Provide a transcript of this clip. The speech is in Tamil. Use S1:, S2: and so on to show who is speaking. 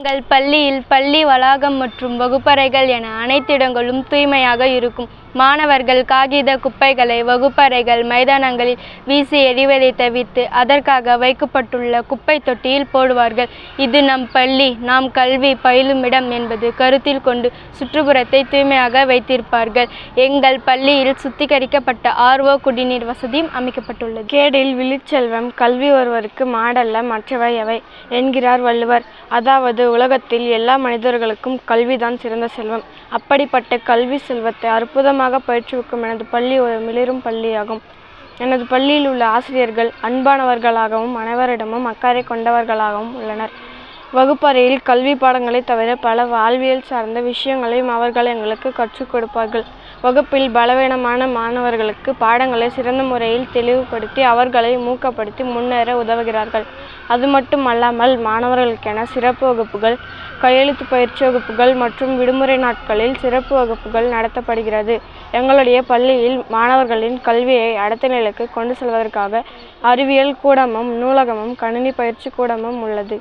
S1: எங்கள் பள்ளியில் பள்ளி வளாகம் மற்றும் வகுப்பறைகள் என அனைத்து இடங்களும் தூய்மையாக இருக்கும். மாணவர்கள் காகித குப்பைகளை வகுப்பறைகள் மைதானங்களில் வீசி எறிவதை தவிர்த்து அதற்காக வைக்கப்பட்டுள்ள குப்பை தொட்டியில் போடுவார்கள். இது நம் பள்ளி நாம் கல்வி பயிலுமிடம் என்பது கருத்தில் கொண்டு சுற்றுப்புறத்தை தூய்மையாக வைத்திருப்பார்கள். எங்கள் பள்ளியில் சுத்திகரிக்கப்பட்ட RO குடிநீர் வசதியும் அமைக்கப்பட்டுள்ளது.
S2: கேடில் விழுச்செல்வம் கல்வி ஒருவருக்கு மாடல்ல மற்றவை எவை என்கிறார் வள்ளுவர். அதாவது உலகத்தில் எல்லா மனிதர்களுக்கும் கல்விதான் சிறந்த செல்வம். அப்படிப்பட்ட கல்வி செல்வத்தை அற்புதமாக பயிற்றுவிக்கும் எனது பள்ளி ஒரு மிளிரும் பள்ளியாகும். எனது பள்ளியில் உள்ள ஆசிரியர்கள் அன்பானவர்களாகவும் அனைவரிடமும் அக்கறை கொண்டவர்களாகவும் உள்ளனர். வகுப்பறையில் கல்வி பாடங்களை தவிர பல வாழ்வியல் சார்ந்த விஷயங்களையும் அவர்கள் எங்களுக்கு கற்றுக் கொடுப்பார்கள். வகுப்பில் பலவீனமான மாணவர்களுக்கு பாடங்களை சிறந்த முறையில் தெளிவுபடுத்தி அவர்களை ஊக்கப்படுத்தி முன்னேற உதவுகிறார்கள். அது மட்டும் அல்லாமல் மாணவர்களுக்கென சிறப்பு வகுப்புகள், கையெழுத்து பயிற்சி வகுப்புகள் மற்றும் விடுமுறை நாட்களில் சிறப்பு வகுப்புகள் நடத்தப்படுகிறது. எங்களுடைய பள்ளியில் மாணவர்களின் கல்வியை அடுத்த நிலைக்கு கொண்டு செல்வதற்காக அறிவியல் கூடமும் நூலகமும் கணினி பயிற்சி கூடமும் உள்ளது.